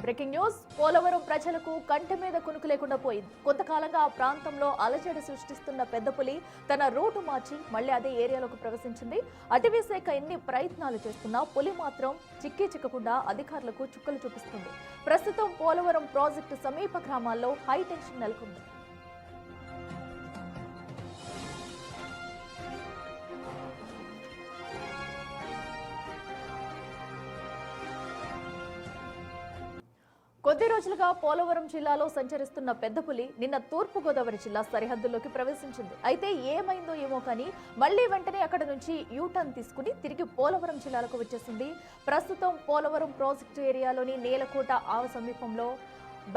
Breaking news. Polavaram ప్రజలకు కంటి మీద కునుకు లేకుండా పోయింది. కొంతకాలంగా ఆ ప్రాంతంలో అలజడి సృష్టిస్తున్న పెద్ద పులి తన రూటు మార్చి మళ్లీ అదే ఏరియాలోకి ప్రవేశించింది. అటవీ శాఖ ఎన్ని ప్రయత్నాలు చేస్తున్నా పులి మాత్రం చిక్కకుండా అధికారులకు చుక్కలు చూపిస్తుంది. ప్రస్తుతం పోలవరం ప్రాజెక్టు సమీప గ్రామాల్లో హై టెన్షన్ నెలకొంది. కొద్ది రోజులుగా పోలవరం జిల్లాలో సంచరిస్తున్న పెద్ద పులి నిన్న తూర్పు గోదావరి జిల్లా సరిహద్దుల్లోకి ప్రవేశించింది. అయితే ఏమైందో ఏమో కానీ మళ్లీ వెంటనే అక్కడ నుంచి యూటర్న్ తీసుకుని తిరిగి పోలవరం జిల్లాలకు వచ్చేసింది. ప్రస్తుతం పోలవరం ప్రాజెక్టు ఏరియాలోని నేలకోట ఆవ సమీపంలో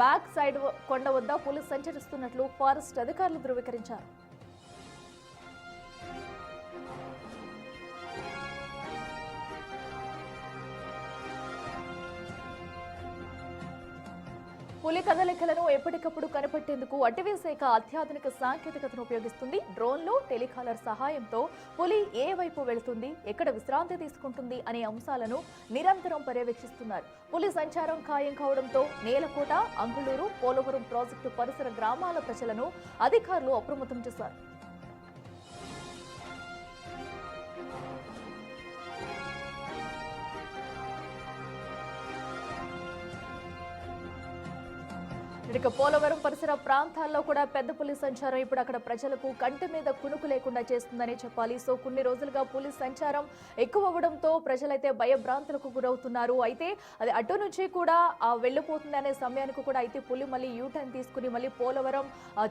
బ్యాక్ సైడ్ కొండ వద్ద పులి సంచరిస్తున్నట్లు ఫారెస్ట్ అధికారులు ధృవీకరించారు. పులి కదలికలను ఎప్పటికప్పుడు కనిపెట్టేందుకు అటవీ శాఖ అత్యాధునిక సాంకేతికతను ఉపయోగిస్తుంది. డ్రోన్లు, టెలికాలర్ సహాయంతో పులి ఏ వైపు వెళుతుంది, ఎక్కడ విశ్రాంతి తీసుకుంటుంది అనే అంశాలను నిరంతరం పర్యవేక్షిస్తున్నారు. పులి సంచారం ఖాయం కావడంతో నేలకోట, అంగుళూరు, పోలవరం ప్రాజెక్టు పరిసర గ్రామాల ప్రజలను అధికారులు అప్రమత్తం చేశారు. ఇక పోలవరం పరిసర ప్రాంతాల్లో కూడా పెద్ద పులి సంచారం ఇప్పుడు అక్కడ ప్రజలకు కంటి మీద కునుకు లేకుండా చేస్తుందని చెప్పాలి. సో కొన్ని రోజులుగా పులి సంచారం ఎక్కువ అవ్వడంతో ప్రజలైతే భయభ్రాంతులకు గురవుతున్నారు. అయితే అది అటు నుంచి కూడా వెళ్ళిపోతుంది అనే సమయానికి కూడా అయితే పులి మళ్ళీ యూటర్న్ తీసుకుని మళ్ళీ పోలవరం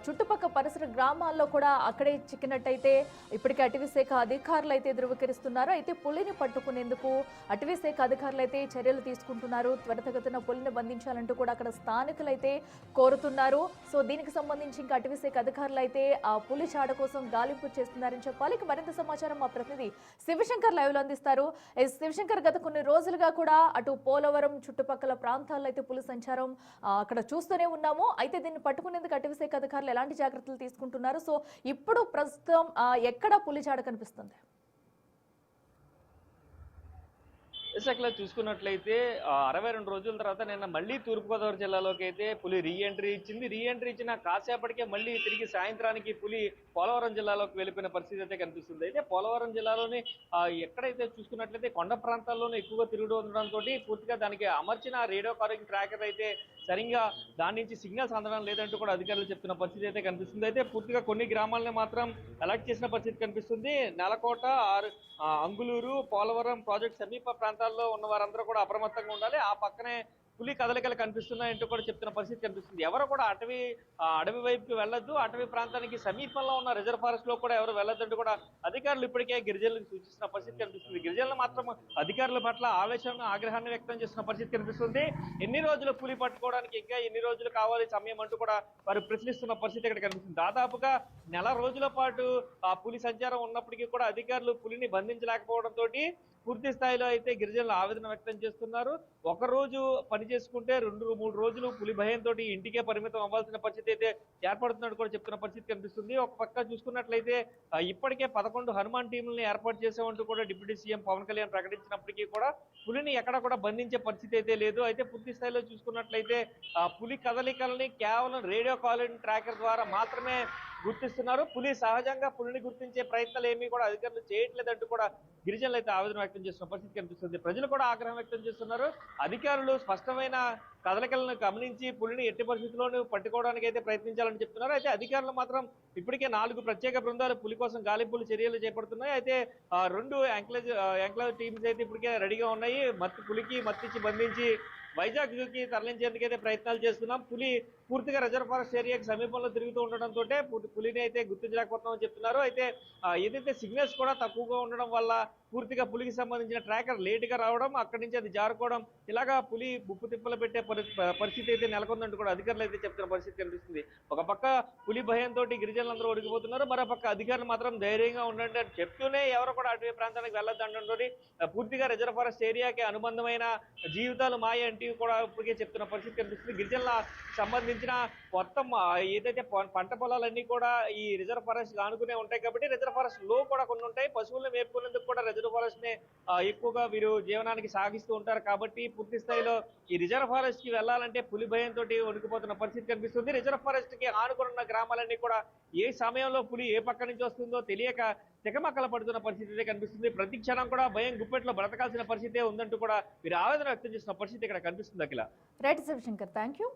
చుట్టుపక్కల పరిసర గ్రామాల్లో కూడా అక్కడే చిక్కినట్టయితే ఇప్పటికే అటవీ శాఖ అధికారులు అయితే ధృవీకరిస్తున్నారు. అయితే పులిని పట్టుకునేందుకు అటవీ శాఖ అధికారులు అయితే చర్యలు తీసుకుంటున్నారు. త్వరితగతిన పులిని బంధించాలంటూ కూడా అక్కడ స్థానికులైతే కోరుతున్నారు. సో దీనికి సంబంధించి ఇంకా అటవీ శాఖ అధికారులు అయితే ఆ పులి చాడ కోసం గాలింపు చేస్తున్నారని చెప్పాలి. మరింత సమాచారం మా ప్రతినిధి శివశంకర్ లైవ్ లో అందిస్తారు. శివశంకర్, గత కొన్ని రోజులుగా కూడా అటు పోలవరం చుట్టుపక్కల ప్రాంతాల్లో అయితే పులి సంచారం అక్కడ చూస్తూనే ఉన్నాము. అయితే దీన్ని పట్టుకునేందుకు అటవీ శాఖ అధికారులు ఎలాంటి జాగ్రత్తలు తీసుకుంటున్నారు? సో ఇప్పుడు ప్రస్తుతం ఎక్కడ పులి చాడ కనిపిస్తుంది? విశాఖలో చూసుకున్నట్లయితే 62 రోజుల తర్వాత నిన్న మళ్ళీ తూర్పుగోదావరి జిల్లాలోకి అయితే పులి రీఎంట్రీ ఇచ్చింది. రీఎంట్రీ ఇచ్చిన కాసేపటికే మళ్ళీ తిరిగి సాయంత్రానికి పులి పోలవరం జిల్లాలోకి వెళ్ళిపోయిన పరిస్థితి అయితే కనిపిస్తుంది. అయితే పోలవరం జిల్లాలోని ఎక్కడైతే చూసుకున్నట్లయితే కొండ ప్రాంతాల్లోనే ఎక్కువగా తిరుగుతూ ఉండడంతో పూర్తిగా దానికి అమర్చిన రేడియో కాలింగ్ ట్రాకర్ అయితే సరిగ్గా దాని నుంచి సిగ్నల్స్ అందడం లేదంటూ కూడా అధికారులు చెప్తున్న పరిస్థితి అయితే కనిపిస్తుంది. అయితే పూర్తిగా కొన్ని గ్రామాలని మాత్రం అలర్ట్ చేసిన పరిస్థితి కనిపిస్తుంది. నెలకోట, అంగుళూరు, పోలవరం ప్రాజెక్ట్ సమీప ప్రాంతాల్లో ఉన్న వారందరూ కూడా అప్రమత్తంగా ఉండాలి. ఆ పక్కనే పులి కదలికలు కనిపిస్తున్నాయంటూ కూడా చెప్తున్న పరిస్థితి కనిపిస్తుంది. ఎవరు కూడా అడవి వైపుకి వెళ్ళొద్దు, అటవీ ప్రాంతానికి సమీపంలో ఉన్న రిజర్వ్ ఫారెస్ట్ లో కూడా ఎవరు వెళ్ళొద్దంటూ కూడా అధికారులు ఇప్పటికే గిరిజనులకు సూచిస్తున్న పరిస్థితి కనిపిస్తుంది. గిరిజనులు మాత్రం అధికారుల పట్ల ఆగ్రహాన్ని వ్యక్తం చేస్తున్న పరిస్థితి కనిపిస్తుంది. ఎన్ని రోజులు పులి పట్టుకోవడానికి, ఇంకా ఎన్ని రోజులు కావాలి సమయం అంటూ కూడా వారు ప్రశ్నిస్తున్న పరిస్థితి ఇక్కడ కనిపిస్తుంది. దాదాపుగా నెల రోజుల పాటు ఆ పులి సంచారం ఉన్నప్పటికీ కూడా అధికారులు పులిని బంధించలేకపోవడంతో పూర్తి స్థాయిలో అయితే గిరిజనులు ఆవేదన వ్యక్తం చేస్తున్నారు. ఒక రోజు పని చేసుకుంటే 2-3 రోజులు పులి భయంతో ఇంటికే పరిమితం అవ్వాల్సిన పరిస్థితి అయితే ఏర్పడుతున్నట్టు కూడా చెప్తున్న పరిస్థితి కనిపిస్తుంది. ఒక పక్క చూసుకున్నట్లయితే ఇప్పటికే 11 హనుమాన్ టీంలను ఏర్పాటు చేసామంటూ కూడా డిప్యూటీ సీఎం పవన్ కళ్యాణ్ ప్రకటించినప్పటికీ కూడా పులిని ఎక్కడ కూడా బంధించే పరిస్థితి అయితే లేదు. అయితే పూర్తి స్థాయిలో చూసుకున్నట్లయితే పులి కదలికల్ని కేవలం రేడియో కాలింగ్ ట్రాకర్ ద్వారా మాత్రమే గుర్తిస్తున్నారు. సహజంగా పులిని గుర్తించే ప్రయత్నాలు ఏమీ కూడా అధికారులు చేయట్లేదంటూ కూడా గిరిజనులు అయితే ఆవేదన వ్యక్తం చేస్తున్న పరిస్థితి కనిపిస్తుంది. ప్రజలు కూడా ఆగ్రహం వ్యక్తం చేస్తున్నారు. అధికారులు స్పష్టమైన కదలికలను గమనించి పులిని ఎట్టి పరిస్థితుల్లోనూ పట్టుకోవడానికి అయితే ప్రయత్నించాలని చెప్తున్నారు. అయితే అధికారులు మాత్రం ఇప్పటికే 4 ప్రత్యేక బృందాలు పులి కోసం గాలింపులు చర్యలు చేపడుతున్నాయి. అయితే 2 ఎంక్లేవ్ టీమ్స్ అయితే ఇప్పటికే రెడీగా ఉన్నాయి. పులికి మత్తిచ్చి బంధించి వైజాగ్ జూకి తరలించేందుకైతే ప్రయత్నాలు చేస్తున్నాం. పులి పూర్తిగా రిజర్వ్ ఫారెస్ట్ ఏరియాకి సమీపంలో తిరుగుతూ ఉండడంతో పులిని అయితే గుర్తించలేకపోతున్నామని చెప్తున్నారు. అయితే ఏదైతే సిగ్నల్స్ కూడా తక్కువగా ఉండడం వల్ల పూర్తిగా పులికి సంబంధించిన ట్రాకర్ లేటుగా రావడం, అక్కడి నుంచి అది జారుకోవడం, ఇలాగా పులి ముప్పు తిప్పలు పెట్టే పరిస్థితి అయితే నెలకొందంటూ కూడా అధికారులు అయితే చెప్తున్న పరిస్థితి కనిపిస్తుంది. ఒక పక్క పులి భయంతో గిరిజనులందరూ ఒడిగిపోతున్నారు. మరోపక్క అధికారులు మాత్రం ధైర్యంగా ఉండండి అని చెప్తూనే ఎవరు కూడా అటవీ ప్రాంతానికి వెళ్ళొద్దంటూ పూర్తిగా రిజర్వ్ ఫారెస్ట్ ఏరియాకి అనుబంధమైన జీవితాలు మాయ అంటే కూడా ఇప్పటికే చెప్తున్న పరిస్థితి కనిపిస్తుంది. గిరిజనుల సంబంధించిన మొత్తం ఏదైతే పంట పొలాలన్నీ కూడా ఈ రిజర్వ్ ఫారెస్ట్ ఆనుకునే ఉంటాయి కాబట్టి రిజర్వ్ ఫారెస్ట్ లో కూడా కొన్ని ఉంటాయి. పశువులను మేపుకునేందుకు కూడా రిజర్వ్ ఫారెస్ట్ ని ఎక్కువగా వీరు జీవనానికి సాగిస్తూ ఉంటారు కాబట్టి పూర్తి స్థాయిలో ఈ రిజర్వ్ ఫారెస్ట్ కి వెళ్లాలంటే పులి భయంతో వణికిపోతున్న పరిస్థితి కనిపిస్తుంది. రిజర్వ్ ఫారెస్ట్ కి ఆనుకున్న గ్రామాలన్నీ కూడా ఏ సమయంలో పులి ఏ పక్క నుంచి వస్తుందో తెలియక తికమక్కల పడుతున్న పరిస్థితి అయితే కనిపిస్తుంది. ప్రతి క్షణం కూడా భయం గుప్పెట్లో బ్రతకాల్సిన పరిస్థితే ఉందంటూ కూడా వీరు ఆవేదన వ్యక్తం చేసిన పరిస్థితి ఇక్కడ కనిపిస్తుంది. Akhila. Right Shivashankar, thank you.